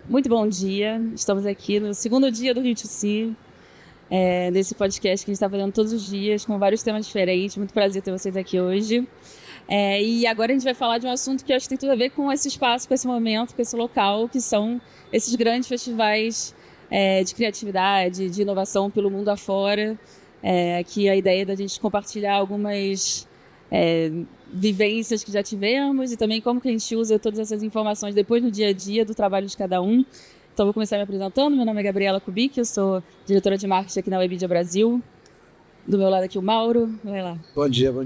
Muito bom dia, estamos aqui no segundo dia do Rio2C, nesse podcast que a gente está fazendo todos os dias, com vários temas diferentes. Muito prazer ter vocês aqui hoje. E agora a gente vai falar de um assunto que eu acho que tem tudo a ver com esse espaço, com esse momento, com esse local, que são esses grandes festivais de criatividade, de inovação pelo mundo afora, que a ideia é da gente compartilhar algumas vivências que já tivemos e também como que a gente usa todas essas informações depois no dia a dia do trabalho de cada um. Então, vou começar me apresentando. Meu nome é Gabriela Kubik, eu sou diretora de marketing aqui na Webidia Brasil. Do meu lado aqui o Mauro, vai lá. Bom dia. Bom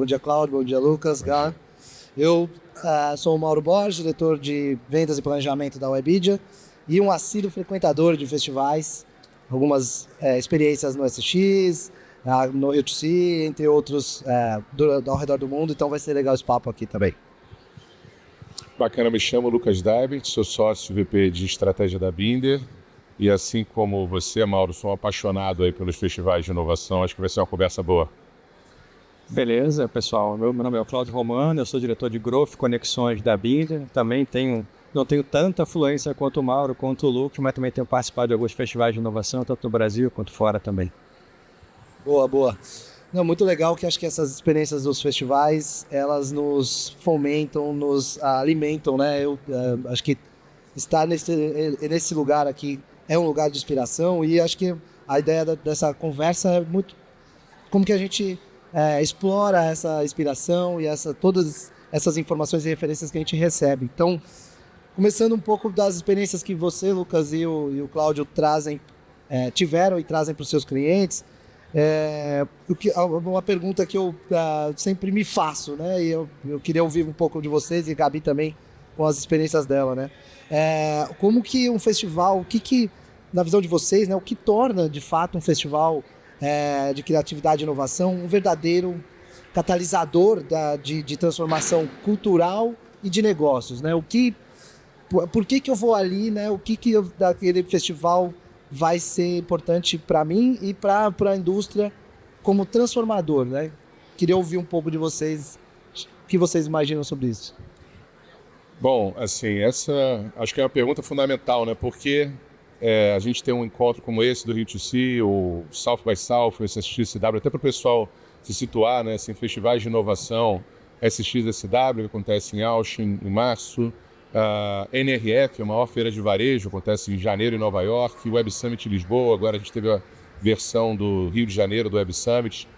dia, Cláudio. Bom dia, Lucas, Gar. Eu sou o Mauro Borges, diretor de vendas e planejamento da Webidia e um assíduo frequentador de festivais, algumas experiências no SX, no Rio2C, entre outros ao redor do mundo, então vai ser legal esse papo aqui também. Bacana, me chamo Lucas Daibert, sou sócio VP de estratégia da Binder e assim como você, Mauro, sou um apaixonado aí pelos festivais de inovação, acho que vai ser uma conversa boa. Beleza, pessoal, meu nome é o Cláudio Romano, eu sou diretor de Growth Conexões da Binder, também não tenho tanta fluência quanto o Mauro, quanto o Lucas, mas também tenho participado de alguns festivais de inovação, tanto no Brasil quanto fora também. Boa. Não, muito legal que acho que essas experiências dos festivais, elas nos fomentam, nos alimentam, né? Eu acho que estar nesse lugar aqui é um lugar de inspiração e acho que a ideia dessa conversa é muito como que a gente explora essa inspiração e todas essas informações e referências que a gente recebe. Então, começando um pouco das experiências que você, Lucas, e o Cláudio tiveram e trazem para os seus clientes, uma pergunta que eu sempre me faço, né? E eu queria ouvir um pouco de vocês e a Gabi também com as experiências dela, né? Como que um festival, na visão de vocês, né? O que torna de fato um festival de criatividade e inovação um verdadeiro catalisador de transformação cultural e de negócios, né? Por que eu vou ali, né? O que daquele festival vai ser importante para mim e para a indústria como transformador, né? Queria ouvir um pouco de vocês, o que vocês imaginam sobre isso. Bom, assim, essa acho que é uma pergunta fundamental, né? Porque a gente tem um encontro como esse do Rio2C, o South by South, o SXSW, até para o pessoal se situar, né? Assim, festivais de inovação, SXSW, que acontece em Austin em março, a NRF, a maior feira de varejo, acontece em janeiro em Nova York, o Web Summit em Lisboa, agora a gente teve a versão do Rio de Janeiro do Web Summit,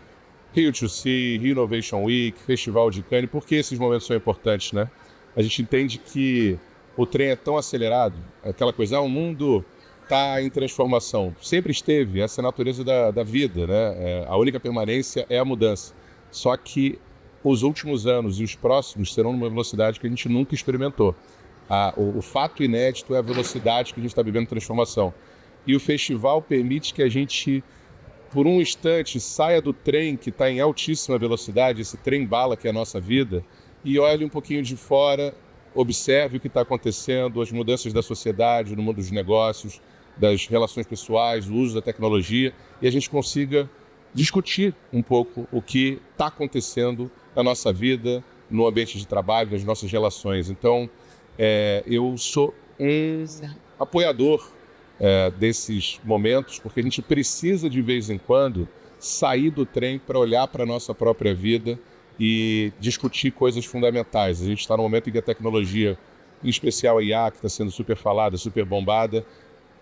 Rio2C, Rio Innovation Week, Festival de Cannes. Por que esses momentos são importantes, né? A gente entende que o trem é tão acelerado, aquela coisa, o mundo está em transformação, sempre esteve, essa é a natureza da vida, né? A única permanência é a mudança, só que os últimos anos e os próximos serão numa velocidade que a gente nunca experimentou. O fato inédito é a velocidade que a gente está vivendo transformação. E o festival permite que a gente, por um instante, saia do trem que está em altíssima velocidade, esse trem-bala que é a nossa vida, e olhe um pouquinho de fora, observe o que está acontecendo, as mudanças da sociedade, no mundo dos negócios, das relações pessoais, o uso da tecnologia, e a gente consiga discutir um pouco o que está acontecendo na nossa vida, no ambiente de trabalho, nas nossas relações. Então, eu sou um apoiador desses momentos, porque a gente precisa, de vez em quando, sair do trem para olhar para a nossa própria vida e discutir coisas fundamentais. A gente está no momento em que a tecnologia, em especial a IA, que está sendo super falada, super bombada,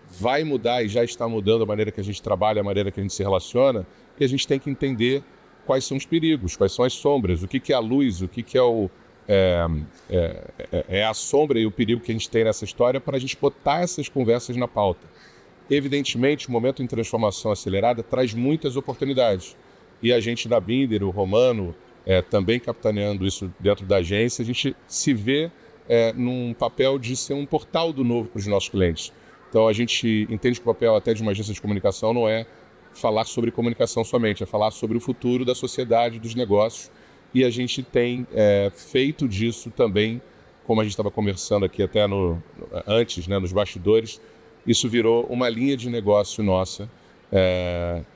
vai mudar e já está mudando a maneira que a gente trabalha, a maneira que a gente se relaciona, e a gente tem que entender quais são os perigos, quais são as sombras, o que é a luz, o que é a sombra e o perigo que a gente tem nessa história para a gente botar essas conversas na pauta. Evidentemente, o momento em transformação acelerada traz muitas oportunidades. E a gente da Binder, o Romano, também capitaneando isso dentro da agência, a gente se vê num papel de ser um portal do novo para os nossos clientes. Então a gente entende que o papel até de uma agência de comunicação não é falar sobre comunicação somente, é falar sobre o futuro da sociedade, dos negócios, e a gente tem feito disso também, como a gente estava conversando aqui até antes, né, nos bastidores, isso virou uma linha de negócio nossa,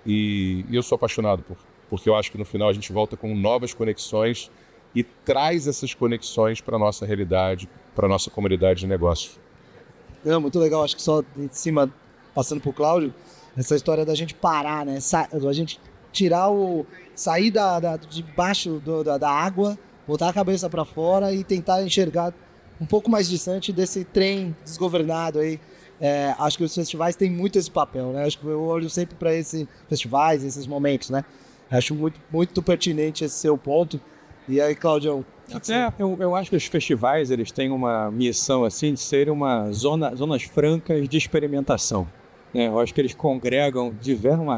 e eu sou apaixonado porque eu acho que no final a gente volta com novas conexões e traz essas conexões para a nossa realidade, para a nossa comunidade de negócios. É muito legal, acho que só em cima, passando pro Cláudio, essa história da gente parar, né? A gente tirar sair debaixo da água, botar a cabeça para fora e tentar enxergar um pouco mais distante desse trem desgovernado aí. Acho que os festivais têm muito esse papel, né? Acho que eu olho sempre para esses festivais, esses momentos, né? Acho muito, muito pertinente esse seu ponto. E aí, Claudião? Eu acho que os festivais eles têm uma missão assim de serem zonas francas de experimentação. Né? Eu acho que eles congregam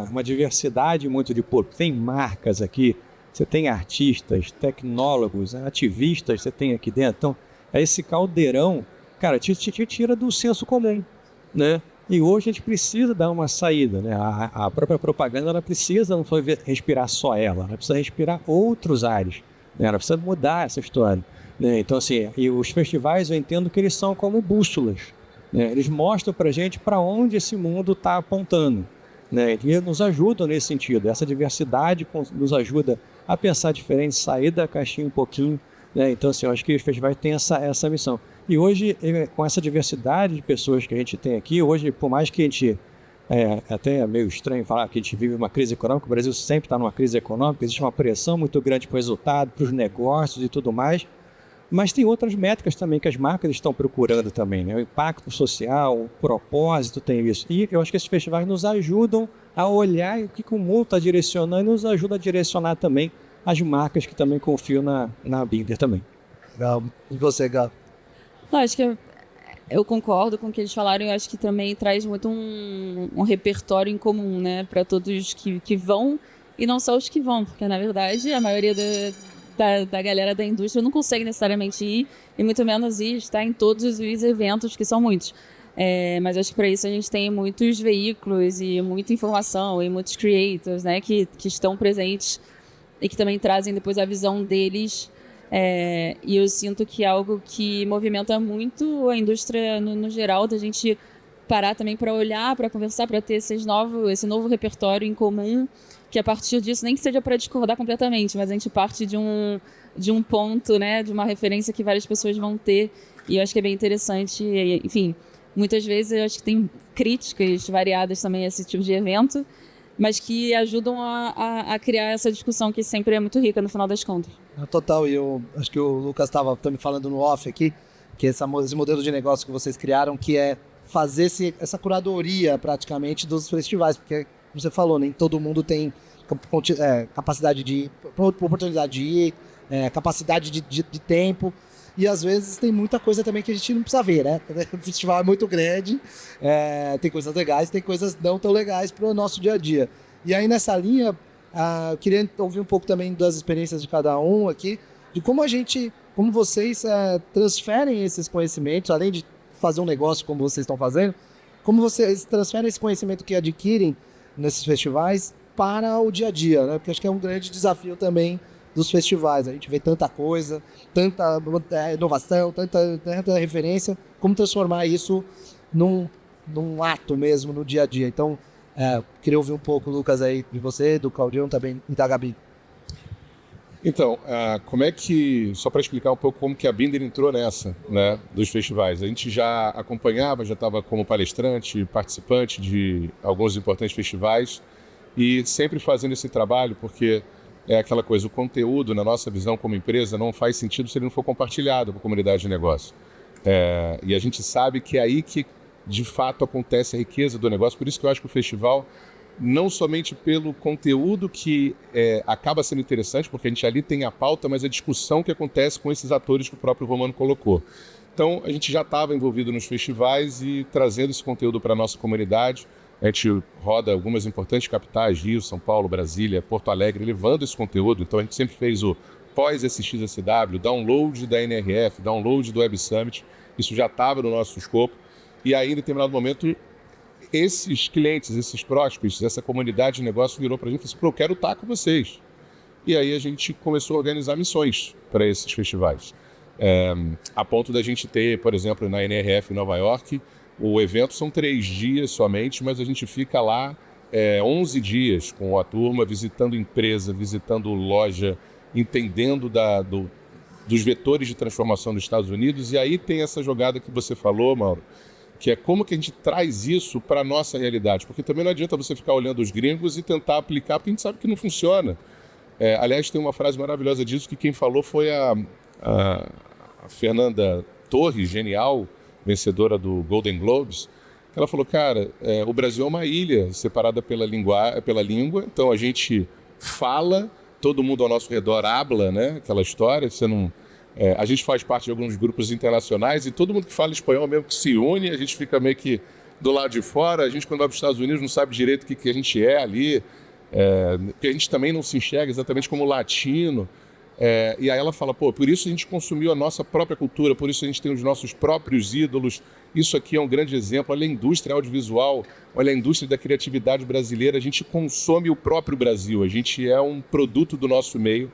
uma diversidade muito de público. Tem marcas aqui, você tem artistas, tecnólogos, ativistas, você tem aqui dentro. Então, esse caldeirão, cara, te tira do senso comum, né? E hoje a gente precisa dar uma saída, né? A própria propaganda, ela precisa não só respirar só ela precisa respirar outros ares, né? Ela precisa mudar essa história, né? Então, assim, e os festivais eu entendo que eles são como bússolas, né? Eles mostram pra gente para onde esse mundo está apontando, né? E nos ajudam nesse sentido. Essa diversidade nos ajuda a pensar diferente, sair da caixinha um pouquinho, né? Então, assim, eu acho que os festivais têm essa missão. E hoje, com essa diversidade de pessoas que a gente tem aqui, hoje, por mais que a gente... até é meio estranho falar que a gente vive uma crise econômica, o Brasil sempre está numa crise econômica, existe uma pressão muito grande para o resultado, para os negócios e tudo mais, mas tem outras métricas também que as marcas estão procurando também, né? O impacto social, o propósito, tem isso. E eu acho que esses festivais nos ajudam a olhar o que o mundo está direcionando e nos ajuda a direcionar também as marcas que também confiam na Binder também. Legal. E você, Gá? Não, acho que eu concordo com o que eles falaram. Eu acho que também traz muito um repertório em comum, né? Para todos que vão e não só os que vão, porque na verdade a maioria da galera da indústria não consegue necessariamente ir e muito menos estar em todos os eventos, que são muitos. Mas acho que para isso a gente tem muitos veículos e muita informação e muitos creators, né? Que estão presentes e que também trazem depois a visão deles. E eu sinto que é algo que movimenta muito a indústria no geral, da gente parar também para olhar, para conversar, para ter esse novo repertório em comum, que a partir disso, nem que seja para discordar completamente, mas a gente parte de um ponto, né, de uma referência que várias pessoas vão ter, e eu acho que é bem interessante. Enfim, muitas vezes eu acho que tem críticas variadas também a esse tipo de evento, mas que ajudam a criar essa discussão que sempre é muito rica no final das contas. Total, e eu acho que o Lucas estava também falando no off aqui, que esse modelo de negócio que vocês criaram, que é fazer essa curadoria praticamente dos festivais, porque, como você falou, nem todo mundo tem capacidade de ir, oportunidade de ir, capacidade de tempo, e às vezes tem muita coisa também que a gente não precisa ver, né? O festival é muito grande, tem coisas legais, tem coisas não tão legais para o nosso dia a dia. E aí nessa linha, eu queria ouvir um pouco também das experiências de cada um aqui, de como vocês transferem esses conhecimentos, além de fazer um negócio como vocês estão fazendo, como vocês transferem esse conhecimento que adquirem nesses festivais para o dia a dia, né? Porque acho que é um grande desafio também dos festivais. A gente vê tanta coisa, tanta inovação, tanta referência, como transformar isso num ato mesmo, no dia a dia. Então, queria ouvir um pouco, Lucas, aí de você, do Claudião também e da Gabi. Então, só para explicar um pouco como que a Binder entrou nessa, né, dos festivais. A gente já acompanhava, já estava como palestrante, participante de alguns importantes festivais e sempre fazendo esse trabalho, porque é aquela coisa, o conteúdo, na nossa visão como empresa, não faz sentido se ele não for compartilhado com a comunidade de negócio. E a gente sabe que é aí que, de fato, acontece a riqueza do negócio. Por isso que eu acho que o festival, não somente pelo conteúdo que acaba sendo interessante, porque a gente ali tem a pauta, mas a discussão que acontece com esses atores que o próprio Romano colocou. Então, a gente já estava envolvido nos festivais e trazendo esse conteúdo para a nossa comunidade. A gente roda algumas importantes capitais, Rio, São Paulo, Brasília, Porto Alegre, levando esse conteúdo. Então, a gente sempre fez o pós-SXSW, download da NRF, download do Web Summit. Isso já estava no nosso escopo. E aí, em determinado momento, esses clientes, esses prospects, essa comunidade de negócio virou para a gente e disse: eu quero estar com vocês. E aí a gente começou a organizar missões para esses festivais. A ponto da gente ter, por exemplo, na NRF em Nova York, o evento são 3 dias somente, mas a gente fica lá 11 dias com a turma, visitando empresa, visitando loja, entendendo dos vetores de transformação dos Estados Unidos. E aí tem essa jogada que você falou, Mauro, que é como que a gente traz isso para a nossa realidade. Porque também não adianta você ficar olhando os gringos e tentar aplicar, porque a gente sabe que não funciona. Aliás, tem uma frase maravilhosa disso, que quem falou foi a Fernanda Torres, genial, vencedora do Golden Globes. Ela falou, cara, o Brasil é uma ilha separada pela língua, então a gente fala, todo mundo ao nosso redor habla, né? Aquela história, você não... a gente faz parte de alguns grupos internacionais e todo mundo que fala espanhol mesmo que se une, a gente fica meio que do lado de fora, a gente quando vai para os Estados Unidos não sabe direito o que a gente é ali, porque a gente também não se enxerga exatamente como latino. E aí ela fala, por isso a gente consumiu a nossa própria cultura, por isso a gente tem os nossos próprios ídolos. Isso aqui é um grande exemplo. Olha a indústria audiovisual, olha a indústria da criatividade brasileira. A gente consome o próprio Brasil, a gente é um produto do nosso meio,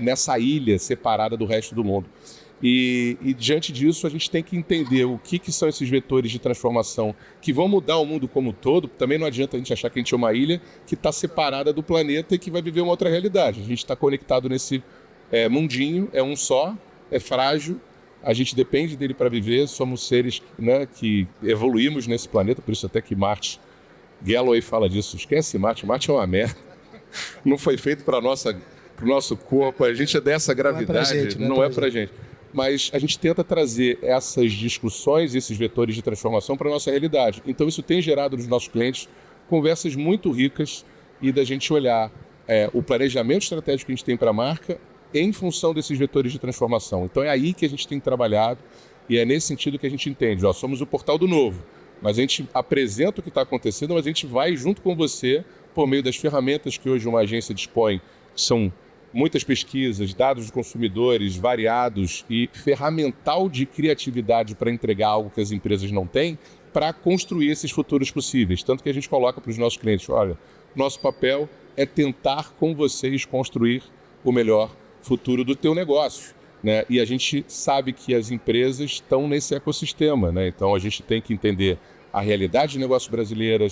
nessa ilha separada do resto do mundo. E diante disso a gente tem que entender o que são esses vetores de transformação que vão mudar o mundo como um todo. Também não adianta a gente achar que a gente é uma ilha que está separada do planeta e que vai viver uma outra realidade. A gente está conectado nesse mundinho, é um só, é frágil, a gente depende dele para viver, somos seres, né, que evoluímos nesse planeta, por isso até que Marte, Galloway fala disso, esquece Marte é uma merda, não foi feito para o nosso corpo, a gente é dessa gravidade, não é para gente. Mas a gente tenta trazer essas discussões, esses vetores de transformação para a nossa realidade. Então isso tem gerado nos nossos clientes conversas muito ricas e da gente olhar o planejamento estratégico que a gente tem para a marca em função desses vetores de transformação. Então é aí que a gente tem trabalhado e é nesse sentido que a gente entende. Somos o portal do novo, mas a gente apresenta o que está acontecendo, mas a gente vai junto com você por meio das ferramentas que hoje uma agência dispõe, que são muitas pesquisas, dados de consumidores variados e ferramental de criatividade para entregar algo que as empresas não têm, para construir esses futuros possíveis. Tanto que a gente coloca para os nossos clientes, olha, nosso papel é tentar com vocês construir o melhor futuro do teu negócio, né? E a gente sabe que as empresas estão nesse ecossistema, né? Então a gente tem que entender a realidade de negócios brasileira,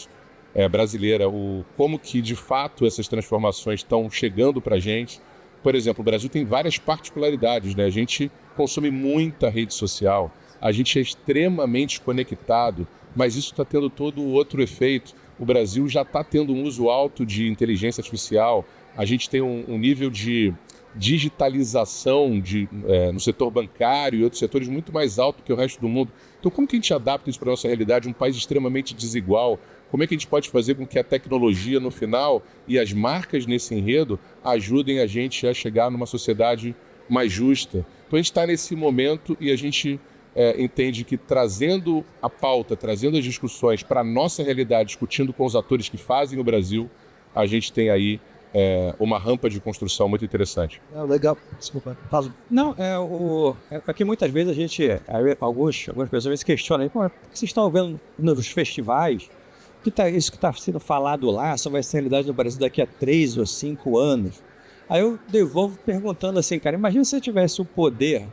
como que de fato essas transformações estão chegando para a gente. Por exemplo, o Brasil tem várias particularidades, né? A gente consome muita rede social, a gente é extremamente conectado, mas isso está tendo todo outro efeito. O Brasil já está tendo um uso alto de inteligência artificial, a gente tem um nível de digitalização no setor bancário e outros setores muito mais alto que o resto do mundo. Então, como que a gente adapta isso para a nossa realidade? Um país extremamente desigual. Como é que a gente pode fazer com que a tecnologia no final e as marcas nesse enredo ajudem a gente a chegar numa sociedade mais justa? Então, a gente está nesse momento e a gente entende que trazendo a pauta, trazendo as discussões para a nossa realidade, discutindo com os atores que fazem o Brasil, a gente tem aí uma rampa de construção muito interessante. Legal, desculpa. Fala. Não, é que muitas vezes a gente, algumas pessoas questionam, por que vocês estão vendo nos festivais, isso que está sendo falado lá só vai ser realidade no Brasil daqui a 3 ou 5 anos. Aí eu devolvo perguntando assim, cara, imagina se você tivesse o poder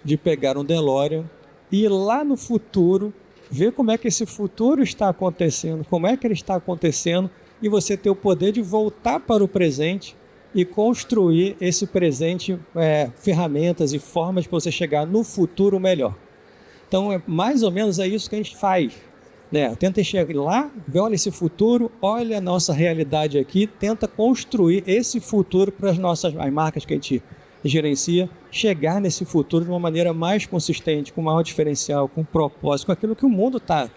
de pegar um DeLorean e ir lá no futuro, ver como é que esse futuro está acontecendo, como é que ele está acontecendo, e você ter o poder de voltar para o presente e construir esse presente, ferramentas e formas para você chegar no futuro melhor. Então, mais ou menos isso que a gente faz, né? Tenta chegar lá, ver, olha esse futuro, olha a nossa realidade aqui, tenta construir esse futuro para as marcas que a gente gerencia, chegar nesse futuro de uma maneira mais consistente, com maior diferencial, com propósito, com aquilo que o mundo está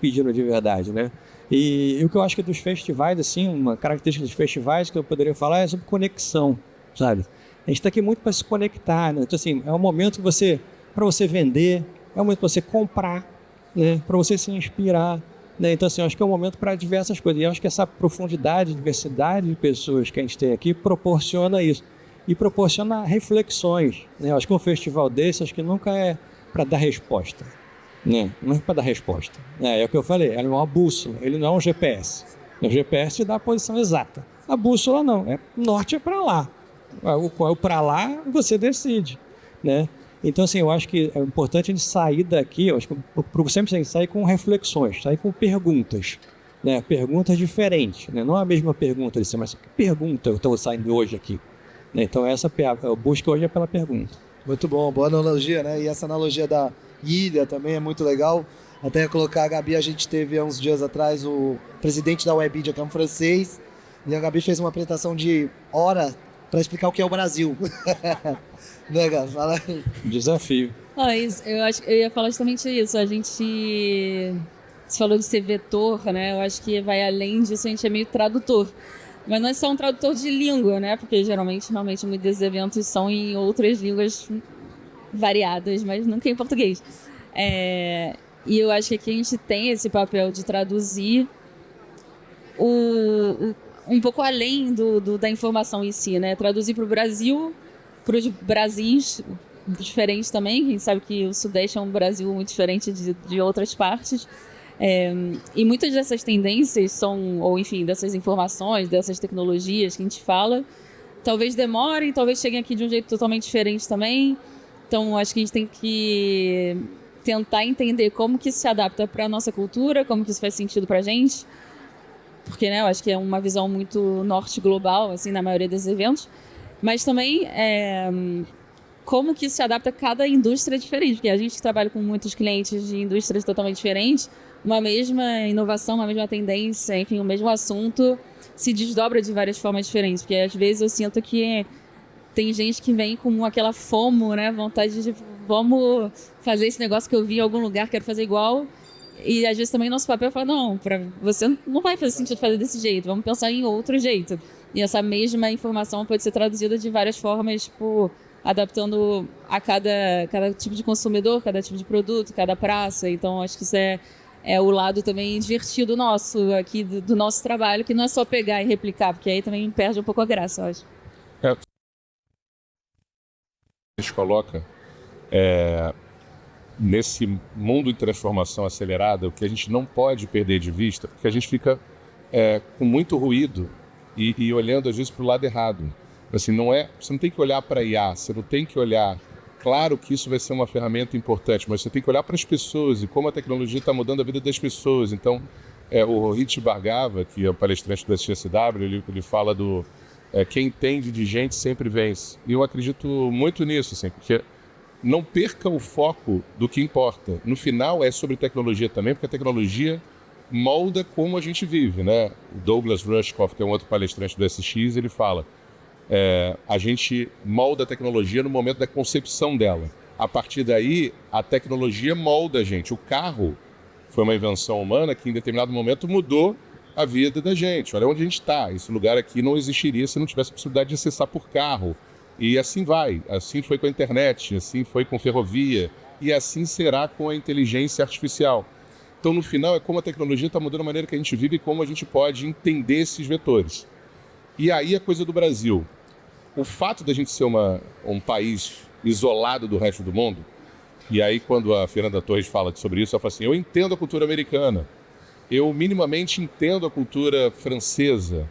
pedindo de verdade, né? E o que eu acho que dos festivais, assim, uma característica dos festivais que eu poderia falar é sobre conexão, sabe? A gente está aqui muito para se conectar, né? Então, assim, é um momento para você vender, é um momento para você comprar, né? Para você se inspirar, né? Então, assim, eu acho que é um momento para diversas coisas. E eu acho que essa profundidade, diversidade de pessoas que a gente tem aqui proporciona isso. E proporciona reflexões, né? Eu acho que um festival desse, acho que nunca é para dar resposta. Não é para dar resposta. É o que eu falei, ele é uma bússola, ele não é um GPS. O GPS te dá a posição exata. A bússola não, norte é para lá. O para lá você decide, né? Então, assim, eu acho que é importante a gente sair daqui, eu acho que sempre tem que sair com reflexões, sair com perguntas, né? Perguntas diferentes, né? Não a mesma pergunta, mas que pergunta eu estou saindo hoje aqui? Então, essa busca hoje é pela pergunta. Muito bom, boa analogia, né? E essa analogia da ilha também é muito legal. Até colocar a Gabi, a gente teve há uns dias atrás o presidente da Webedia, que é um francês, e a Gabi fez uma apresentação de hora para explicar o que é o Brasil. Né, Gabi? Fala aí. Desafio. Eu acho que eu ia falar justamente isso. A gente se falou de ser vetor, né? Eu acho que vai além disso, a gente é meio tradutor. Mas não é só um tradutor de língua, né? Porque geralmente, realmente, muitos desses eventos são em outras línguas variadas, mas nunca em português. E eu acho que aqui a gente tem esse papel de traduzir um pouco além da informação em si, né? Traduzir para o Brasil, para os Brasis diferentes também. A gente sabe que o Sudeste é um Brasil muito diferente de outras partes. E muitas dessas tendências são, ou enfim, dessas informações, dessas tecnologias que a gente fala, talvez demorem, talvez cheguem aqui de um jeito totalmente diferente também. Então, acho que a gente tem que tentar entender como que isso se adapta para a nossa cultura, como que isso faz sentido para a gente. Porque, né, eu acho que é uma visão muito norte global, assim, na maioria desses eventos. Mas também como que isso se adapta a cada indústria diferente. Porque a gente que trabalha com muitos clientes de indústrias totalmente diferentes, uma mesma inovação, uma mesma tendência, enfim, o mesmo assunto se desdobra de várias formas diferentes. Porque às vezes eu sinto que tem gente que vem com aquela FOMO, né, vontade de vamos fazer esse negócio que eu vi em algum lugar, quero fazer igual. E às vezes também nosso papel fala, não, para você não vai fazer sentido fazer desse jeito, vamos pensar em outro jeito. E essa mesma informação pode ser traduzida de várias formas, tipo, adaptando a cada tipo de consumidor, cada tipo de produto, cada praça. Então acho que isso é o lado também divertido nosso aqui, do nosso trabalho, que não é só pegar e replicar, porque aí também perde um pouco a graça, eu acho. A gente coloca nesse mundo de transformação acelerada, o que a gente não pode perder de vista, porque a gente fica com muito ruído e olhando às vezes para o lado errado. Assim, você não tem que olhar para a IA, você não tem que olhar. Claro que isso vai ser uma ferramenta importante, mas você tem que olhar para as pessoas e como a tecnologia está mudando a vida das pessoas. Então, o Rohit Bhargava, que é o palestrante do SXSW, ele fala do quem entende de gente sempre vence. E eu acredito muito nisso, assim, porque não perca o foco do que importa. No final é sobre tecnologia também, porque a tecnologia molda como a gente vive, né? O Douglas Rushkoff, que é um outro palestrante do SX, ele fala a gente molda a tecnologia no momento da concepção dela. A partir daí, a tecnologia molda a gente. O carro foi uma invenção humana que em determinado momento mudou a vida da gente. Olha onde a gente está. Esse lugar aqui não existiria se não tivesse a possibilidade de acessar por carro. E assim vai. Assim foi com a internet, assim foi com ferrovia, e assim será com a inteligência artificial. Então, no final, é como a tecnologia está mudando a maneira que a gente vive e como a gente pode entender esses vetores. E aí a coisa do Brasil. O fato da gente ser um país isolado do resto do mundo, e aí quando a Fernanda Torres fala sobre isso, ela fala assim, eu entendo a cultura americana, eu minimamente entendo a cultura francesa.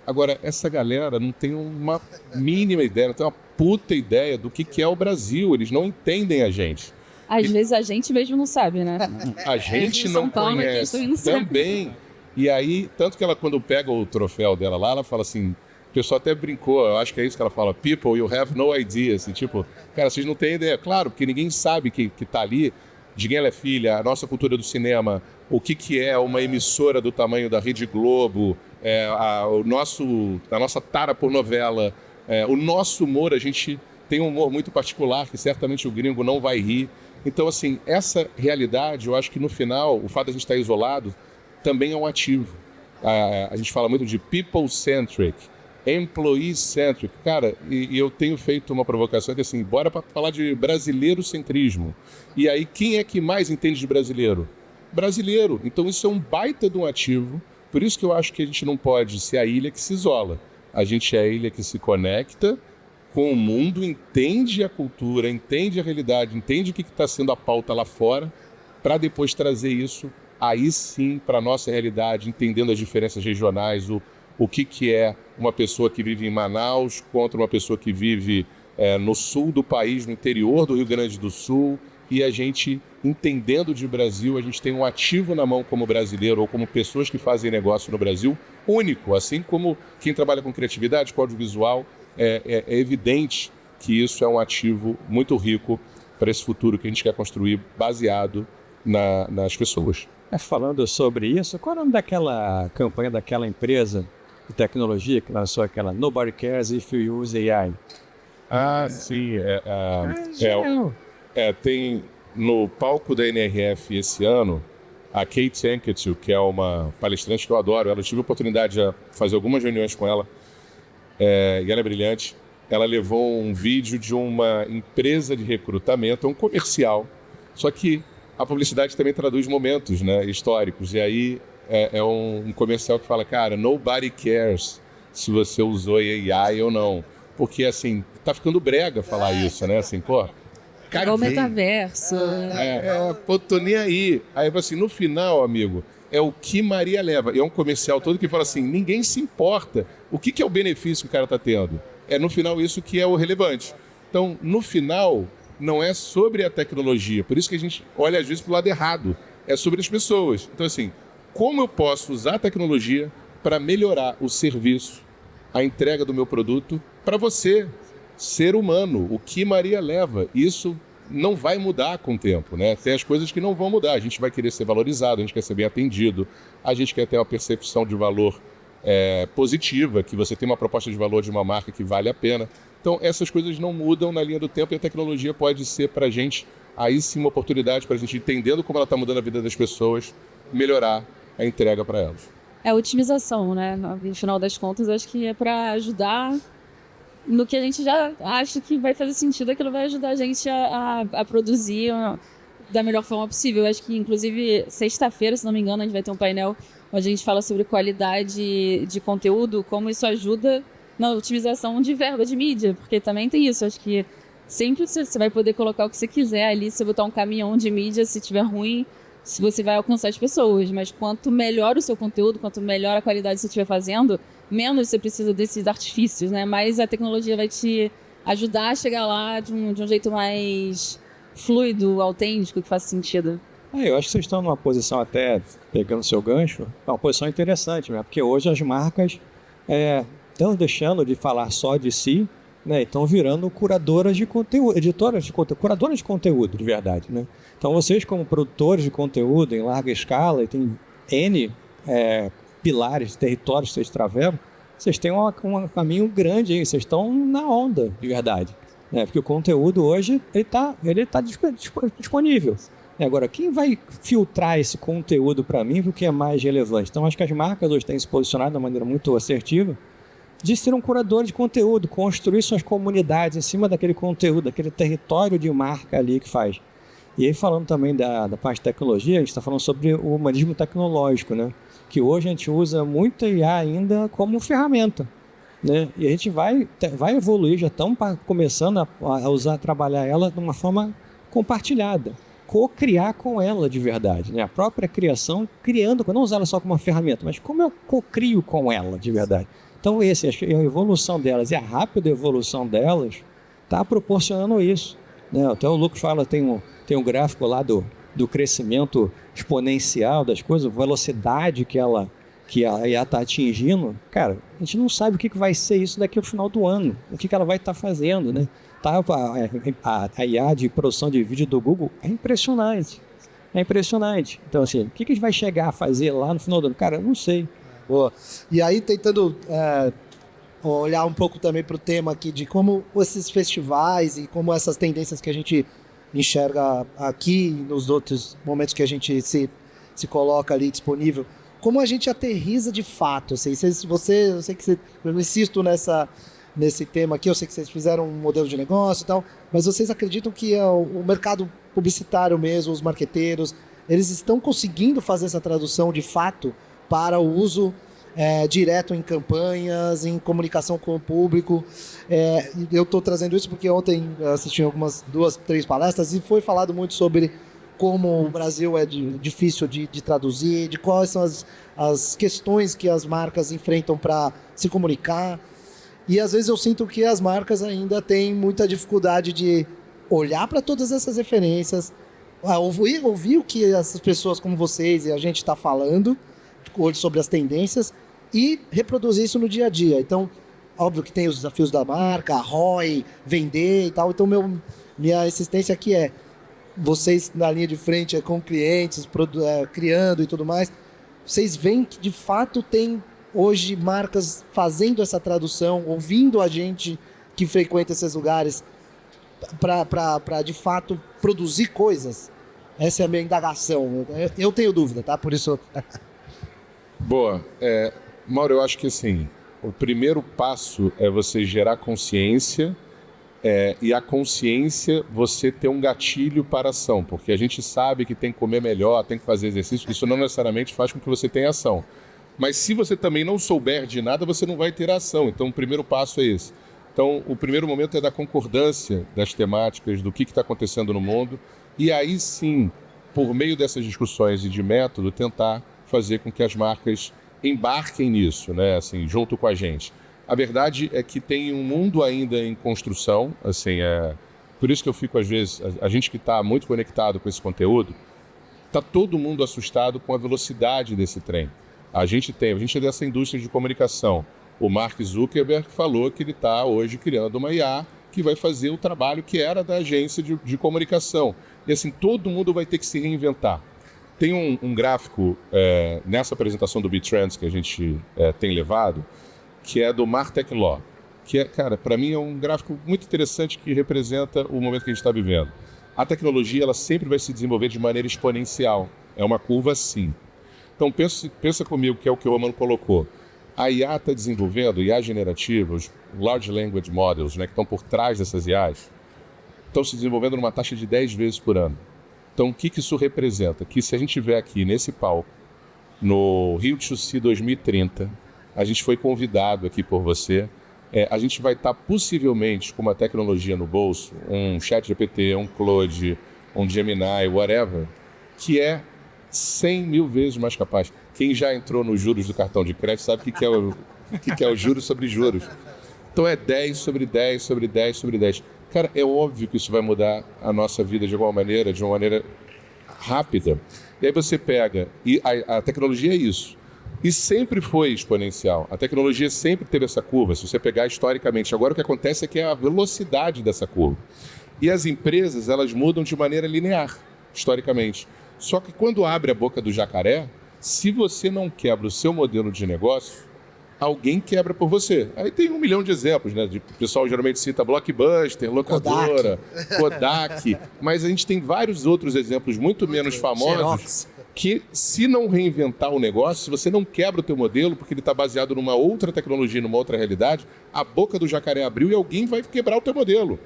Agora, essa galera não tem uma mínima ideia, não tem uma puta ideia do que é o Brasil, eles não entendem a gente. Às vezes a gente mesmo não sabe, né? A gente não conhece também. E aí, tanto que ela, quando pega o troféu dela lá, ela fala assim, o pessoal até brincou, eu acho que é isso que ela fala, people, you have no idea, assim, tipo, cara, vocês não têm ideia. Claro, porque ninguém sabe que tá ali, de quem ela é filha, a nossa cultura do cinema, o que é uma emissora do tamanho da Rede Globo, a nossa tara por novela, o nosso humor, a gente tem um humor muito particular, que certamente o gringo não vai rir. Então, assim, essa realidade, eu acho que no final, o fato de a gente estar isolado, também é um ativo. A gente fala muito de people-centric, employee-centric. Cara, e eu tenho feito uma provocação que assim, bora para falar de brasileiro-centrismo. E aí, quem é que mais entende de brasileiro? Brasileiro. Então, isso é um baita de um ativo. Por isso que eu acho que a gente não pode ser a ilha que se isola. A gente é a ilha que se conecta com o mundo, entende a cultura, entende a realidade, entende o que está sendo a pauta lá fora, para depois trazer isso, aí sim, para a nossa realidade, entendendo as diferenças regionais, o que é uma pessoa que vive em Manaus contra uma pessoa que vive no sul do país, no interior do Rio Grande do Sul, e a gente, entendendo de Brasil, a gente tem um ativo na mão como brasileiro ou como pessoas que fazem negócio no Brasil, único, assim como quem trabalha com criatividade, com audiovisual, é evidente que isso é um ativo muito rico para esse futuro que a gente quer construir baseado nas pessoas. Falando sobre isso, qual é o nome daquela campanha daquela empresa de tecnologia que lançou aquela Nobody Cares If You Use AI? Sim. Genial. Tem no palco da NRF esse ano a Kate Anketsu, que é uma palestrante que eu adoro. Eu tive a oportunidade de fazer algumas reuniões com ela, e ela é brilhante. Ela levou um vídeo de uma empresa de recrutamento, um comercial, só que a publicidade também traduz momentos, né, históricos. E aí é um comercial que fala, cara, nobody cares se você usou AI ou não. Porque, assim, tá ficando brega falar isso, né? Assim, pô, Igual o metaverso. Pô, tô nem aí. Aí, assim, no final, amigo, é o que Maria leva. E é um comercial todo que fala assim, ninguém se importa. O que é o benefício que o cara tá tendo? É, no final, isso que é o relevante. Então, no final, não é sobre a tecnologia. Por isso que a gente olha, às vezes, pro lado errado. É sobre as pessoas. Então, assim, como eu posso usar a tecnologia para melhorar o serviço, a entrega do meu produto para você, ser humano, o que Maria leva. Isso não vai mudar com o tempo, né? Tem as coisas que não vão mudar. A gente vai querer ser valorizado, a gente quer ser bem atendido, a gente quer ter uma percepção de valor positiva, que você tem uma proposta de valor de uma marca que vale a pena. Então, essas coisas não mudam na linha do tempo e a tecnologia pode ser para a gente, aí sim, uma oportunidade para a gente, entendendo como ela está mudando a vida das pessoas, melhorar a entrega para elas. É otimização, né? No final das contas, acho que é para ajudar no que a gente já acha que vai fazer sentido, aquilo vai ajudar a gente a produzir da melhor forma possível. Eu acho que, inclusive, sexta-feira, se não me engano, a gente vai ter um painel onde a gente fala sobre qualidade de conteúdo, como isso ajuda na otimização de verba de mídia, porque também tem isso. Acho que sempre você vai poder colocar o que você quiser ali, se você botar um caminhão de mídia, se tiver ruim, se você vai alcançar as pessoas. Mas quanto melhor o seu conteúdo, quanto melhor a qualidade que você estiver fazendo, menos você precisa desses artifícios, né? Mais a tecnologia vai te ajudar a chegar lá de um jeito mais fluido, autêntico, que faça sentido. Eu acho que vocês estão numa posição, até pegando seu gancho, uma posição interessante, né? Porque hoje as marcas estão deixando de falar só de si, né? Estão virando curadoras de conteúdo, editoras de conteúdo, curadoras de conteúdo, de verdade, né? Então vocês, como produtores de conteúdo em larga escala, e tem N pilares, territórios que vocês travegam, vocês têm um caminho grande aí, vocês estão na onda, de verdade, né? Porque o conteúdo hoje ele tá disponível. Agora, quem vai filtrar esse conteúdo para mim, o que é mais relevante? Então, acho que as marcas hoje têm se posicionado de uma maneira muito assertiva de ser um curador de conteúdo, construir suas comunidades em cima daquele conteúdo, daquele território de marca ali que faz. E aí, falando também da parte de tecnologia, a gente está falando sobre o humanismo tecnológico, né? Que hoje a gente usa muito a IA ainda como ferramenta, né? E a gente vai evoluir, já estamos começando a trabalhar ela de uma forma compartilhada, co-criar com ela de verdade, né? A própria criação, não usar ela só como uma ferramenta, mas como eu co-crio com ela de verdade. Então acho que a evolução delas e a rápida evolução delas está proporcionando isso, né? Até o Lucas fala, tem um gráfico lá do crescimento exponencial das coisas, a velocidade que a IA está atingindo. Cara, a gente não sabe o que vai ser isso daqui ao final do ano, o que ela vai estar fazendo, né? A IA de produção de vídeo do Google é impressionante. Então, assim, o que a gente vai chegar a fazer lá no final do ano? Cara, eu não sei. Boa. E aí, tentando olhar um pouco também para o tema aqui de como esses festivais e como essas tendências que a gente enxerga aqui e nos outros momentos que a gente se coloca ali disponível, como a gente aterriza de fato. Assim, eu sei que eu insisto nesse tema aqui, eu sei que vocês fizeram um modelo de negócio e tal, mas vocês acreditam que o mercado publicitário mesmo, os marqueteiros, eles estão conseguindo fazer essa tradução de fato para o uso direto em campanhas, em comunicação com o público? Eu estou trazendo isso porque ontem assisti algumas 2, 3 palestras e foi falado muito sobre como o Brasil é difícil de traduzir, de quais são as questões que as marcas enfrentam para se comunicar. E às vezes eu sinto que as marcas ainda têm muita dificuldade de olhar para todas essas referências, ouvir o que essas pessoas como vocês e a gente está falando sobre as tendências e reproduzir isso no dia a dia. Então, óbvio que tem os desafios da marca, a ROI, vender e tal. Então, minha insistência aqui vocês na linha de frente com clientes, criando e tudo mais, vocês veem que de fato tem hoje marcas fazendo essa tradução, ouvindo a gente que frequenta esses lugares para de fato produzir coisas? Essa é a minha indagação. Eu tenho dúvida, tá? Por isso... Boa. Mauro, eu acho que assim, o primeiro passo é você gerar consciência e a consciência você ter um gatilho para ação, porque a gente sabe que tem que comer melhor, tem que fazer exercício, isso não necessariamente faz com que você tenha ação. Mas se você também não souber de nada, você não vai ter ação. Então o primeiro passo é esse. Então o primeiro momento é da concordância das temáticas, do que está acontecendo no mundo, e aí sim, por meio dessas discussões e de método, tentar fazer com que as marcas embarquem nisso, né, assim, junto com a gente. A verdade é que tem um mundo ainda em construção, assim, por isso que eu fico, às vezes, a gente que está muito conectado com esse conteúdo, está todo mundo assustado com a velocidade desse trem. A gente é dessa indústria de comunicação. O Mark Zuckerberg falou que ele está hoje criando uma IA que vai fazer o trabalho que era da agência de comunicação. E assim, todo mundo vai ter que se reinventar. Tem um gráfico nessa apresentação do B-Trends que a gente tem levado, que é do Martech Law, que cara, para mim é um gráfico muito interessante que representa o momento que a gente está vivendo. A tecnologia, ela sempre vai se desenvolver de maneira exponencial. É uma curva assim. Então pensa comigo, que é o que o Romano colocou. A IA está desenvolvendo, IA generativa, os Large Language Models, né, que estão por trás dessas IAs, estão se desenvolvendo numa taxa de 10 vezes por ano. Então, o que isso representa? Que se a gente estiver aqui nesse palco, no Rio de Janeiro 2030, a gente foi convidado aqui por você, a gente vai estar possivelmente com uma tecnologia no bolso, um ChatGPT, um Claude, um Gemini, whatever, que é 100 mil vezes mais capaz. Quem já entrou nos juros do cartão de crédito sabe o que é o juros sobre juros. Então é 10 sobre 10 sobre 10 sobre 10. Cara, é óbvio que isso vai mudar a nossa vida de alguma maneira, de uma maneira rápida. E aí você pega, e a tecnologia é isso. E sempre foi exponencial. A tecnologia sempre teve essa curva, se você pegar historicamente. Agora o que acontece é que é a velocidade dessa curva. E as empresas, elas mudam de maneira linear, historicamente. Só que quando abre a boca do jacaré, se você não quebra o seu modelo de negócio, alguém quebra por você. Aí tem 1 milhão de exemplos, né? O pessoal geralmente cita Blockbuster, locadora, Kodak. Mas a gente tem vários outros exemplos muito menos famosos Xerox. Que, se não reinventar o negócio, se você não quebra o teu modelo, porque ele está baseado numa outra tecnologia, numa outra realidade, a boca do jacaré abriu e alguém vai quebrar o teu modelo.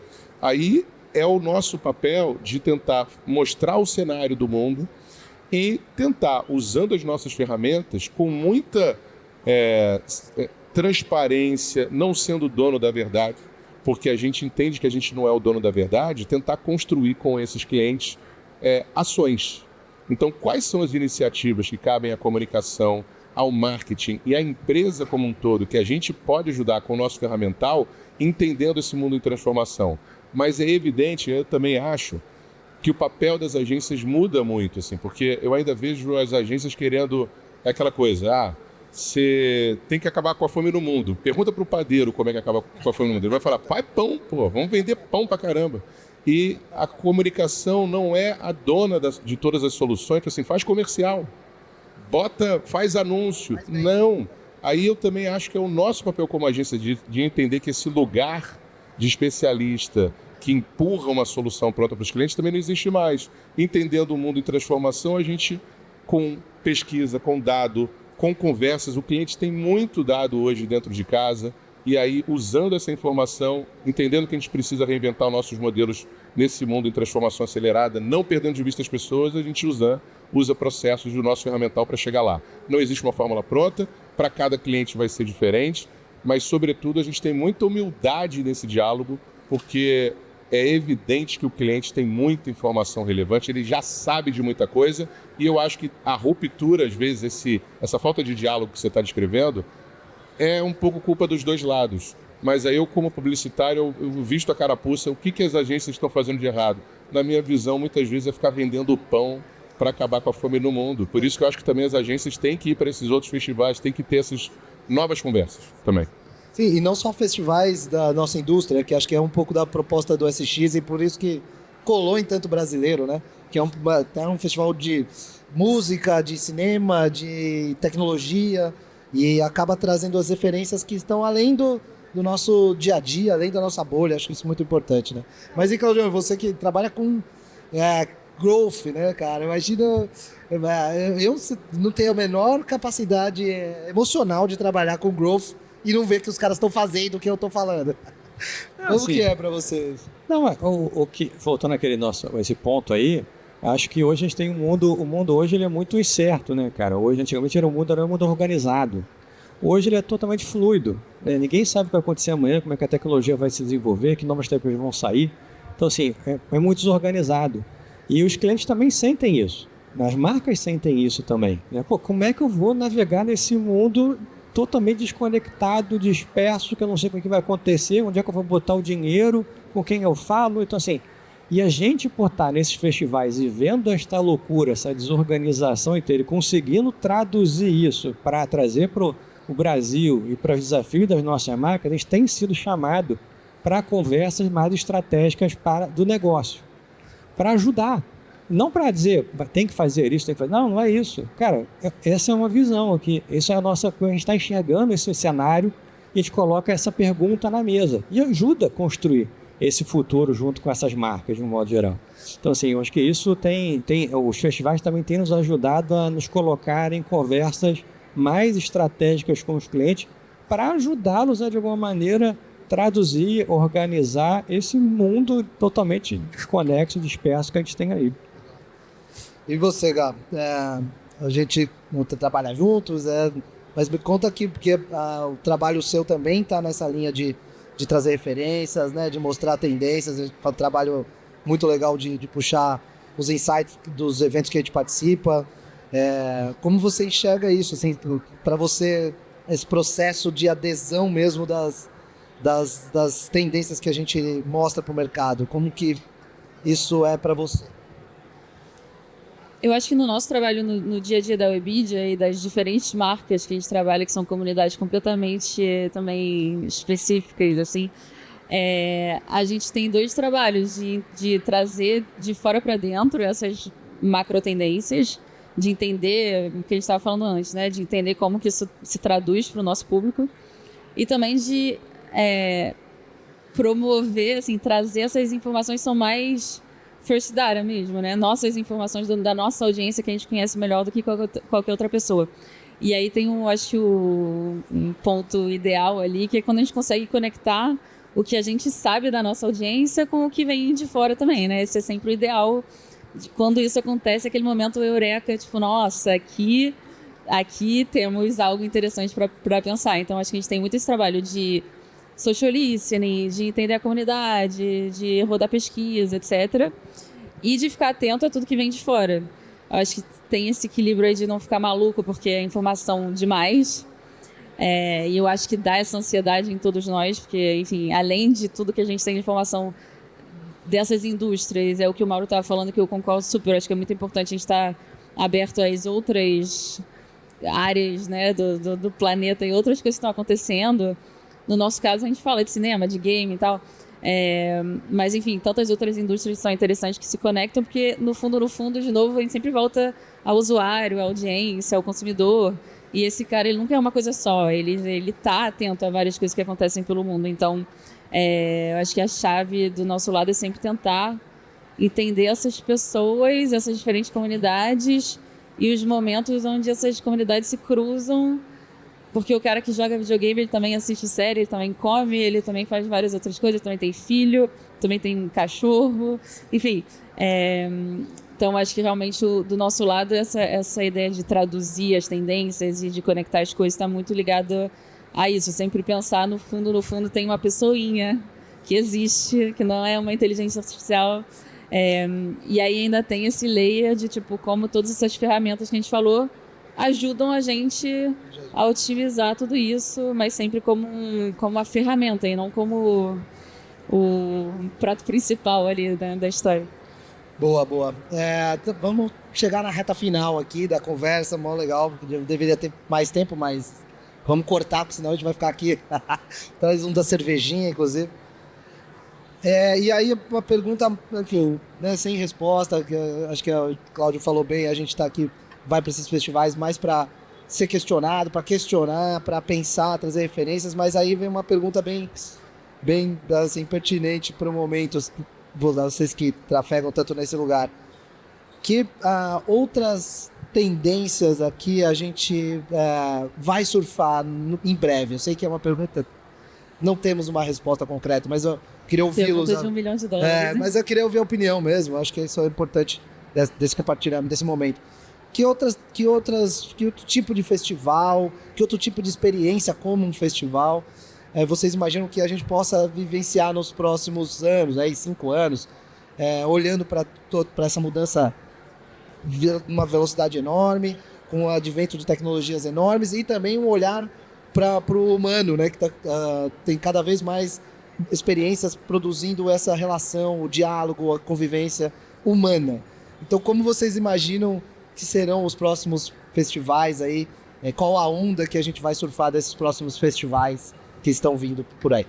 Aí é o nosso papel de tentar mostrar o cenário do mundo e tentar, usando as nossas ferramentas, com muita transparência, não sendo dono da verdade, porque a gente entende que a gente não é o dono da verdade, tentar construir com esses clientes ações. Então, quais são as iniciativas que cabem à comunicação, ao marketing e à empresa como um todo, que a gente pode ajudar com o nosso ferramental, entendendo esse mundo em transformação? Mas é evidente, eu também acho, que o papel das agências muda muito, assim, porque eu ainda vejo as agências querendo aquela coisa, você tem que acabar com a fome no mundo. Pergunta para o padeiro como é que acaba com a fome no mundo. Ele vai falar, pai, pão, pô, vamos vender pão pra caramba. E a comunicação não é a dona de todas as soluções, assim, faz comercial, faz anúncio. Não. Aí eu também acho que é o nosso papel como agência de entender que esse lugar de especialista que empurra uma solução pronta para os clientes também não existe mais. Entendendo o mundo em transformação, a gente, com pesquisa, com dado, com conversas, o cliente tem muito dado hoje dentro de casa, e aí, usando essa informação, entendendo que a gente precisa reinventar os nossos modelos nesse mundo em transformação acelerada, não perdendo de vista as pessoas, a gente usa processos do nosso ferramental para chegar lá. Não existe uma fórmula pronta, para cada cliente vai ser diferente, mas, sobretudo, a gente tem muita humildade nesse diálogo, porque é evidente que o cliente tem muita informação relevante, ele já sabe de muita coisa, e eu acho que a ruptura, às vezes, essa falta de diálogo que você está descrevendo, é um pouco culpa dos dois lados. Mas aí eu, como publicitário, eu visto a carapuça, o que as agências estão fazendo de errado? Na minha visão, muitas vezes é ficar vendendo pão para acabar com a fome no mundo. Por isso que eu acho que também as agências têm que ir para esses outros festivais, têm que ter essas novas conversas também. Sim, e não só festivais da nossa indústria, que acho que é um pouco da proposta do SX, e por isso que colou em tanto brasileiro, né? Que é um festival de música, de cinema, de tecnologia, e acaba trazendo as referências que estão além do nosso dia a dia, além da nossa bolha. Acho isso muito importante, né? Mas e, Claudio, você que trabalha com growth, né, cara? Imagina, eu não tenho a menor capacidade emocional de trabalhar com growth e não ver que os caras estão fazendo o que eu estou falando. Como que é para vocês? Não, o que, voltando esse ponto aí, acho que hoje a gente tem o mundo hoje ele é muito incerto, né, cara? Hoje, antigamente era um mundo organizado. Hoje ele é totalmente fluido, né? Ninguém sabe o que vai acontecer amanhã, como é que a tecnologia vai se desenvolver, que novas tecnologias vão sair. Então, assim, é muito desorganizado. E os clientes também sentem isso. As marcas sentem isso também, né? Pô, como é que eu vou navegar nesse mundo totalmente desconectado, disperso, que eu não sei o que vai acontecer, onde é que eu vou botar o dinheiro, com quem eu falo? Então, assim, e a gente por estar nesses festivais e vendo esta loucura, essa desorganização inteira, e conseguindo traduzir isso para trazer para o Brasil e para os desafios das nossas marcas, a gente tem sido chamado para conversas mais estratégicas do negócio, para ajudar. Não para dizer, tem que fazer isso, tem que fazer... Não é isso. Cara, essa é uma visão aqui. Isso é a gente está enxergando esse cenário e a gente coloca essa pergunta na mesa e ajuda a construir esse futuro junto com essas marcas, de um modo geral. Então, assim, eu acho que isso os festivais também têm nos ajudado a nos colocar em conversas mais estratégicas com os clientes para ajudá-los a, de alguma maneira, traduzir, organizar esse mundo totalmente desconexo, disperso que a gente tem aí. E você, Gá? A gente trabalha juntos, mas me conta aqui, porque o trabalho seu também está nessa linha de trazer referências, né, de mostrar tendências, um trabalho muito legal de puxar os insights dos eventos que a gente participa. Como você enxerga isso, assim, para você, esse processo de adesão mesmo das tendências que a gente mostra para o mercado? Como que isso é para você? Eu acho que no nosso trabalho no dia a dia da Webidia e das diferentes marcas que a gente trabalha, que são comunidades completamente também específicas, assim, a gente tem dois trabalhos de trazer de fora para dentro essas macro tendências, de entender o que a gente estava falando antes, né? De entender como que isso se traduz para o nosso público e também de promover, assim, trazer essas informações que são mais first data mesmo, né? Nossas informações da nossa audiência que a gente conhece melhor do que qualquer outra pessoa. E aí tem, acho, um ponto ideal ali, que é quando a gente consegue conectar o que a gente sabe da nossa audiência com o que vem de fora também, né? Esse é sempre o ideal. Quando isso acontece, aquele momento eureka, tipo, nossa, aqui temos algo interessante para pensar. Então, acho que a gente tem muito esse trabalho de social listening, de entender a comunidade, de rodar pesquisa, etc. E de ficar atento a tudo que vem de fora. Eu acho que tem esse equilíbrio aí de não ficar maluco, porque é informação demais. E eu acho que dá essa ansiedade em todos nós, porque, enfim, além de tudo que a gente tem de informação dessas indústrias, é o que o Mauro estava falando, que eu concordo super. Acho que é muito importante a gente estar aberto às outras áreas, né, do planeta e outras coisas que estão acontecendo. No nosso caso, a gente fala de cinema, de game e tal. Mas, enfim, tantas outras indústrias são interessantes que se conectam, porque, no fundo, de novo, a gente sempre volta ao usuário, à audiência, ao consumidor. E esse cara, ele nunca é uma coisa só. Ele tá atento a várias coisas que acontecem pelo mundo. Então, eu acho que a chave do nosso lado é sempre tentar entender essas pessoas, essas diferentes comunidades e os momentos onde essas comunidades se cruzam. Porque o cara que joga videogame, ele também assiste série, ele também come, ele também faz várias outras coisas, também tem filho, também tem cachorro, enfim. Então, acho que realmente do nosso lado, essa ideia de traduzir as tendências e de conectar as coisas está muito ligado a isso. Sempre pensar, no fundo, tem uma pessoinha que existe, que não é uma inteligência artificial. E aí ainda tem esse layer de, tipo, como todas essas ferramentas que a gente falou ajudam a gente a otimizar tudo isso, mas sempre como uma ferramenta e não como o prato principal ali da história. Boa. Vamos chegar na reta final aqui da conversa, mó legal, porque deveria ter mais tempo, mas vamos cortar, porque senão a gente vai ficar aqui. Traz um da cervejinha, inclusive. E aí uma pergunta, enfim, né, sem resposta, que acho que o Cláudio falou bem, a gente está aqui, vai para esses festivais mais para ser questionado, para questionar, para pensar, trazer referências, mas aí vem uma pergunta bem assim, pertinente para o momento, vocês que trafegam tanto nesse lugar. Que outras tendências aqui a gente vai surfar em breve? Eu sei que é uma pergunta, não temos uma resposta concreta, mas eu queria ouvi-los. Pergunta de $1 milhão. Mas eu queria ouvir a opinião mesmo, acho que isso é importante desse compartilhamento, desse momento. Que outro tipo de festival, que outro tipo de experiência como um festival vocês imaginam que a gente possa vivenciar nos próximos anos, 5 anos, olhando para essa mudança uma velocidade enorme, com o advento de tecnologias enormes e também um olhar para o humano, né, que tem cada vez mais experiências produzindo essa relação, o diálogo, a convivência humana. Então, como vocês imaginam que serão os próximos festivais aí? Qual a onda que a gente vai surfar desses próximos festivais que estão vindo por aí?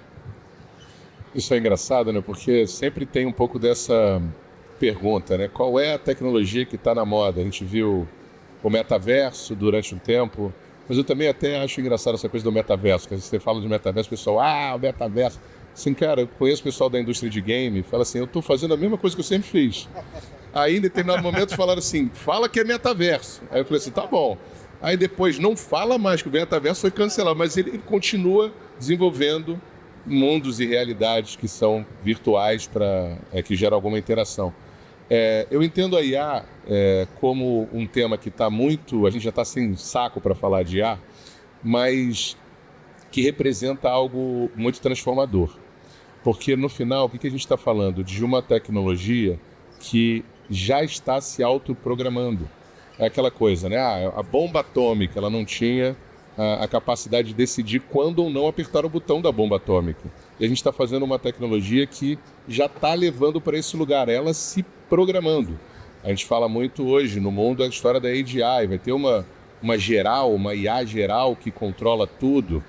Isso é engraçado, né? Porque sempre tem um pouco dessa pergunta, né? Qual é a tecnologia que está na moda? A gente viu o metaverso durante um tempo, mas eu também até acho engraçado essa coisa do metaverso, que você fala de metaverso, o pessoal, o metaverso. Assim, cara, eu conheço o pessoal da indústria de game, fala assim, eu estou fazendo a mesma coisa que eu sempre fiz. Aí, em determinado momento, falaram assim, fala que é metaverso. Aí eu falei assim, tá bom. Aí depois, não fala mais que o metaverso foi cancelado, mas ele continua desenvolvendo mundos e realidades que são virtuais, que geram alguma interação. Eu entendo a IA como um tema que está muito... A gente já está sem saco para falar de IA, mas que representa algo muito transformador. Porque, no final, o que a gente está falando? De uma tecnologia que já está se autoprogramando. É aquela coisa, né? A bomba atômica, ela não tinha a capacidade de decidir quando ou não apertar o botão da bomba atômica. E a gente está fazendo uma tecnologia que já está levando para esse lugar, ela se programando. A gente fala muito hoje no mundo a história da AGI, vai ter uma IA geral que controla tudo.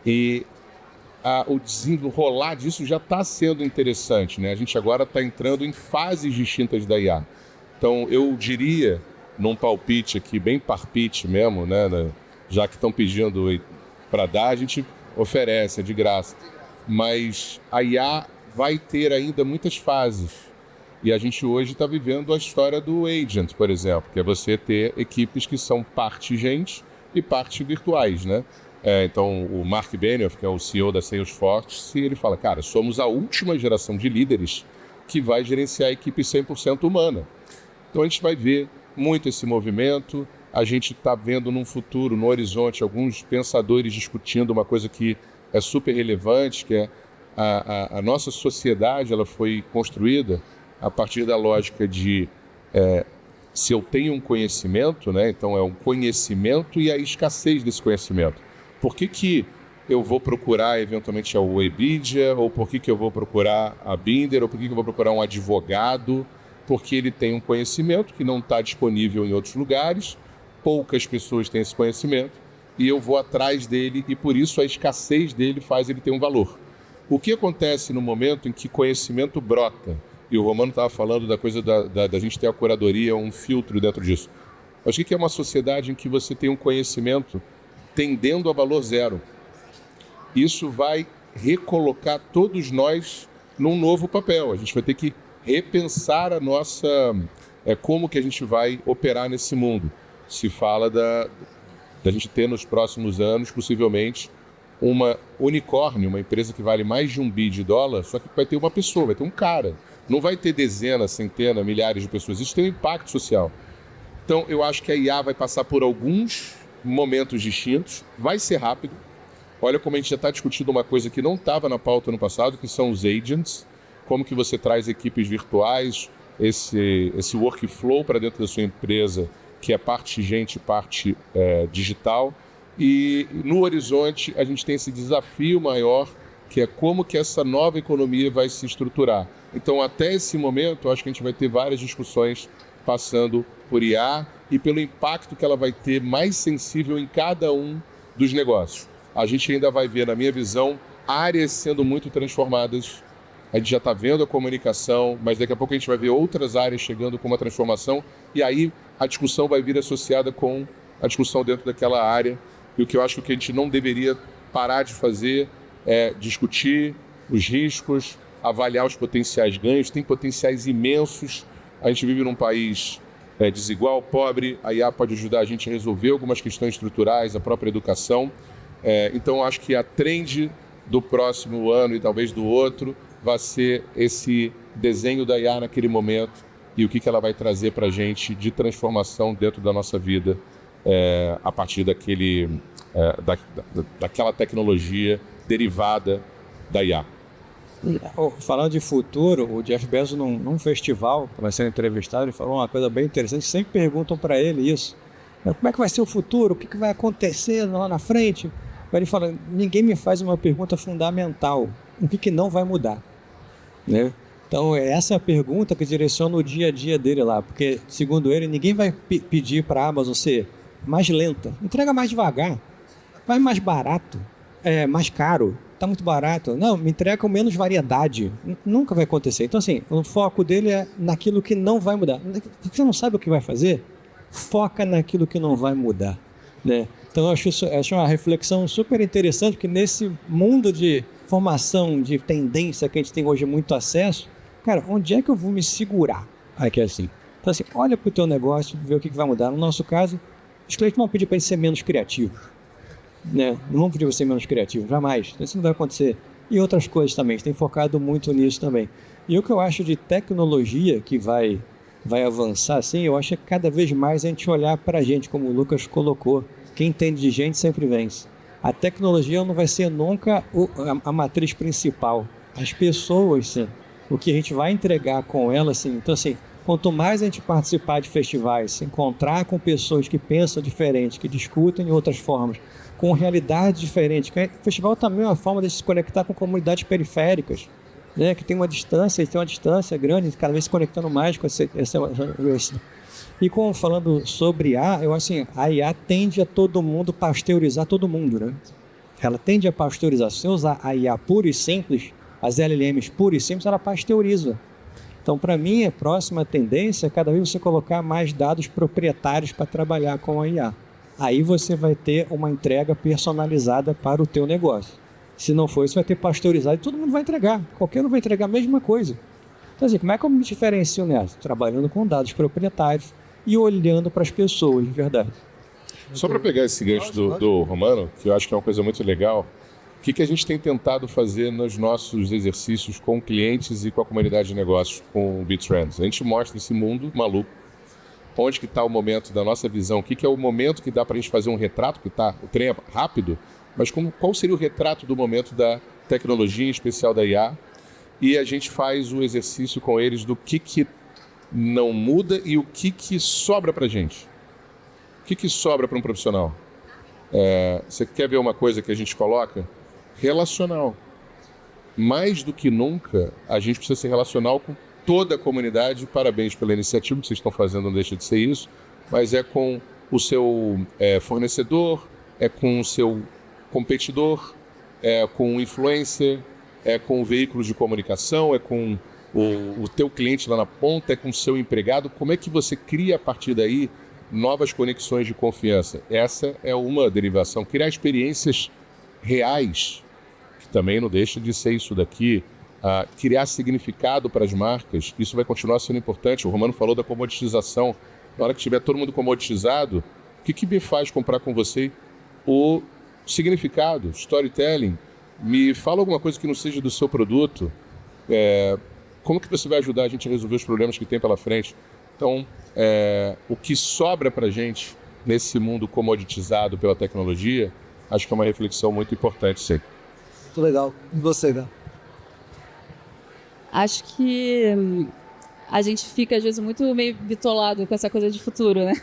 E o desenrolar disso já está sendo interessante, né? A gente agora está entrando em fases distintas da IA. Então, eu diria, num palpite aqui, bem parpite mesmo, né? Já que estão pedindo para dar, a gente oferece, é de graça. Mas a IA vai ter ainda muitas fases. E a gente hoje está vivendo a história do agent, por exemplo, que é você ter equipes que são parte gente e parte virtuais, né? Então, o Mark Benioff, que é o CEO da Salesforce, ele fala, cara, somos a última geração de líderes que vai gerenciar a equipe 100% humana. Então, a gente vai ver muito esse movimento. A gente está vendo num futuro, no horizonte, alguns pensadores discutindo uma coisa que é super relevante, que é a nossa sociedade, ela foi construída a partir da lógica de se eu tenho um conhecimento, né, então é um conhecimento e a escassez desse conhecimento. Por que eu vou procurar eventualmente a Webedia, ou por que eu vou procurar a Binder, ou por que eu vou procurar um advogado? Porque ele tem um conhecimento que não está disponível em outros lugares, poucas pessoas têm esse conhecimento, e eu vou atrás dele, e por isso a escassez dele faz ele ter um valor. O que acontece no momento em que conhecimento brota? E o Romano estava falando da coisa da gente ter a curadoria, um filtro dentro disso. Acho que é uma sociedade em que você tem um conhecimento tendendo a valor zero. Isso vai recolocar todos nós num novo papel. A gente vai ter que repensar a nossa... como que a gente vai operar nesse mundo. Se fala da gente ter nos próximos anos, possivelmente, uma unicórnio, uma empresa que vale mais de $1 bilhão, só que vai ter uma pessoa, vai ter um cara. Não vai ter dezenas, centenas, milhares de pessoas. Isso tem um impacto social. Então, eu acho que a IA vai passar por alguns momentos distintos, vai ser rápido. Olha como a gente já está discutindo uma coisa que não estava na pauta no passado, que são os agents, como que você traz equipes virtuais, esse workflow para dentro da sua empresa, que é parte gente, parte digital. E no horizonte a gente tem esse desafio maior, que é como que essa nova economia vai se estruturar. Então, até esse momento, eu acho que a gente vai ter várias discussões passando por IA e pelo impacto que ela vai ter mais sensível em cada um dos negócios. A gente ainda vai ver, na minha visão, áreas sendo muito transformadas a gente já está vendo a comunicação, mas daqui a pouco a gente vai ver outras áreas chegando com uma transformação, e aí a discussão vai vir associada com a discussão dentro daquela área. E o que eu acho que a gente não deveria parar de fazer é discutir os riscos, avaliar os potenciais ganhos. Tem potenciais imensos. A gente vive num país desigual, pobre. A IA pode ajudar a gente a resolver algumas questões estruturais, a própria educação. Então, acho que a trend do próximo ano e talvez do outro vai ser esse desenho da IA naquele momento e o que ela vai trazer para a gente de transformação dentro da nossa vida a partir daquela tecnologia derivada da IA. Falando de futuro, o Jeff Bezos num festival, vai sendo entrevistado, ele falou uma coisa bem interessante. Sempre perguntam para ele isso. Como é que vai ser o futuro? O que vai acontecer lá na frente? Ele fala, ninguém me faz uma pergunta fundamental. O que não vai mudar? Né? Então, essa é a pergunta que direciona o dia a dia dele lá. Porque, segundo ele, ninguém vai pedir para a Amazon ser mais lenta. Entrega mais devagar. Vai mais barato. Mais caro. Está muito barato. Não, me entrega com menos variedade. Nunca vai acontecer. Então, assim, o foco dele é naquilo que não vai mudar. Você não sabe o que vai fazer? Foca naquilo que não vai mudar. Né? Então, eu acho uma reflexão super interessante, porque nesse mundo de formação, de tendência que a gente tem hoje muito acesso, cara, onde é que eu vou me segurar? Aqui é assim. Então, assim, olha para o teu negócio, vê o que vai mudar. No nosso caso, os clientes não vão pedir para ele ser menos criativo. Né? Não vão pedir para ser menos criativo, jamais. Isso não vai acontecer. E outras coisas também, a gente tem focado muito nisso também. E o que eu acho de tecnologia que vai avançar, assim, eu acho que cada vez mais a gente olhar para a gente, como o Lucas colocou. Quem entende de gente sempre vence. A tecnologia não vai ser nunca a matriz principal. As pessoas, sim. O que a gente vai entregar com elas, sim. Então, assim, quanto mais a gente participar de festivais, se encontrar com pessoas que pensam diferente, que discutem de outras formas, com realidades diferentes. O festival também é uma forma de se conectar com comunidades periféricas, né? Que tem uma distância grande, cada vez se conectando mais com essa E falando sobre IA, eu acho assim, a IA tende a todo mundo pasteurizar todo mundo, né? Ela tende a pasteurizar. Se você usar a IA pura e simples, as LLMs puras e simples, ela pasteuriza. Então, para mim, a próxima tendência é cada vez você colocar mais dados proprietários para trabalhar com a IA. Aí você vai ter uma entrega personalizada para o teu negócio. Se não for, você vai ter pasteurizado e todo mundo vai entregar. Qualquer um vai entregar a mesma coisa. Então, assim, como é que eu me diferencio nessa? Trabalhando com dados proprietários e olhando para as pessoas, de verdade. Só para pegar esse gancho do Romano, que eu acho que é uma coisa muito legal, o que a gente tem tentado fazer nos nossos exercícios com clientes e com a comunidade de negócios, com o BeTrends? A gente mostra esse mundo maluco, onde que está o momento da nossa visão, o que é o momento que dá para a gente fazer um retrato, que o trem é rápido, mas qual seria o retrato do momento da tecnologia, em especial da IA, e a gente faz o exercício com eles do que não muda e o que sobra para a gente. O que sobra para um profissional? Você quer ver uma coisa que a gente coloca? Relacional. Mais do que nunca, a gente precisa ser relacional com toda a comunidade. Parabéns pela iniciativa que vocês estão fazendo, não deixa de ser isso, mas é com o seu fornecedor, é com o seu competidor, é com o influencer, é com o veículo de comunicação, é com o teu cliente lá na ponta, é com o seu empregado. Como é que você cria a partir daí novas conexões de confiança? Essa é uma derivação. Criar experiências reais, que também não deixa de ser isso daqui. Criar significado para as marcas, isso vai continuar sendo importante. O Romano falou da comoditização. Na hora que tiver todo mundo comoditizado, o que me faz comprar com você? O significado, storytelling. Me fala alguma coisa que não seja do seu produto. Como que você vai ajudar a gente a resolver os problemas que tem pela frente? Então, o que sobra para a gente nesse mundo comoditizado pela tecnologia, acho que é uma reflexão muito importante, sim. Muito legal. E você, Gá? Acho que a gente fica, às vezes, muito meio bitolado com essa coisa de futuro, né?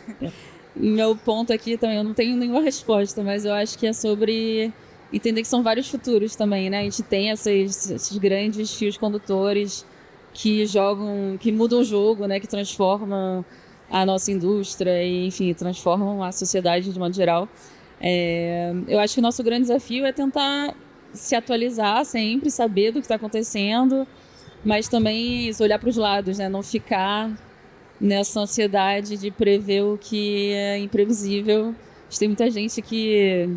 Meu ponto aqui também, eu não tenho nenhuma resposta, mas eu acho que é sobre entender que são vários futuros também, né? A gente tem esses grandes fios condutores que mudam o jogo, né? Que transformam a nossa indústria e, enfim, transformam a sociedade de modo geral. Eu acho que o nosso grande desafio é tentar se atualizar sempre, saber do que está acontecendo, mas também isso, olhar para os lados, né? Não ficar nessa ansiedade de prever o que é imprevisível. Tem muita gente que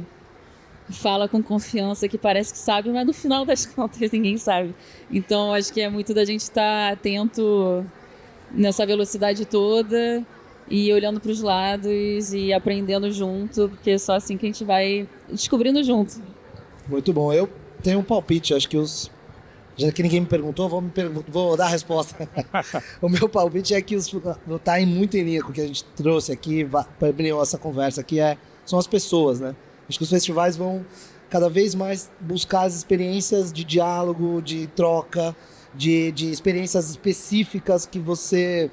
fala com confiança, que parece que sabe, mas no final das contas ninguém sabe. Então acho que é muito da gente estar atento nessa velocidade toda e olhando para os lados e aprendendo junto, porque é só assim que a gente vai descobrindo junto. Muito bom. Eu tenho um palpite, acho que já que ninguém me perguntou, vou dar a resposta. O meu palpite é que tá muito em linha com o que a gente trouxe aqui, para abrir essa conversa aqui, são as pessoas, né? Acho que os festivais vão cada vez mais buscar as experiências de diálogo, de troca, de experiências específicas que você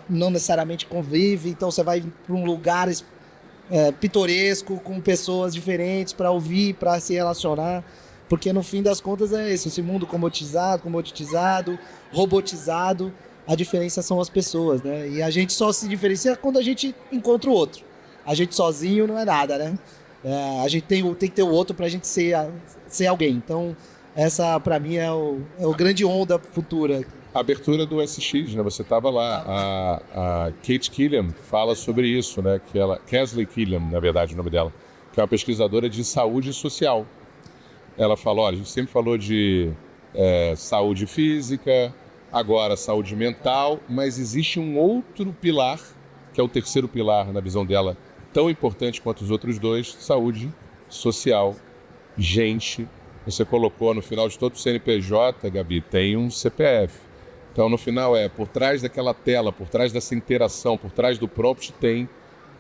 não necessariamente convive, então você vai para um lugar pitoresco, com pessoas diferentes para ouvir, para se relacionar, porque no fim das contas é isso, esse mundo comoditizado, robotizado, a diferença são as pessoas, né? E a gente só se diferencia quando a gente encontra o outro. A gente sozinho não é nada, né? A gente tem que ter o outro para a gente ser alguém. Então, essa para mim é o grande onda futura. A abertura do SX, né? Você estava lá. A Kate Killian fala sobre isso, né? Kesley Killian, na verdade, o nome dela, que é uma pesquisadora de saúde social. Ela falou, olha, a gente sempre falou de saúde física, agora saúde mental, mas existe um outro pilar, que é o terceiro pilar na visão dela, tão importante quanto os outros dois, saúde social, gente. Você colocou no final de todo o CNPJ, Gabi, tem um CPF. Então, no final por trás daquela tela, por trás dessa interação, por trás do prompt, tem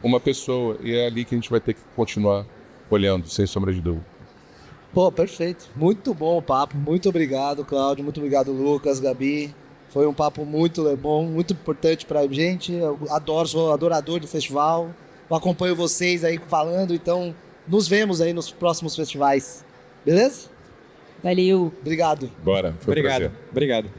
uma pessoa. E é ali que a gente vai ter que continuar olhando, sem sombra de dúvida. Pô, perfeito. Muito bom o papo. Muito obrigado, Cláudio. Muito obrigado, Lucas, Gabi. Foi um papo muito bom, muito importante pra gente. Eu sou adorador do festival. Eu acompanho vocês aí falando, então nos vemos aí nos próximos festivais. Beleza? Valeu! Obrigado. Bora, foi um prazer. Obrigado.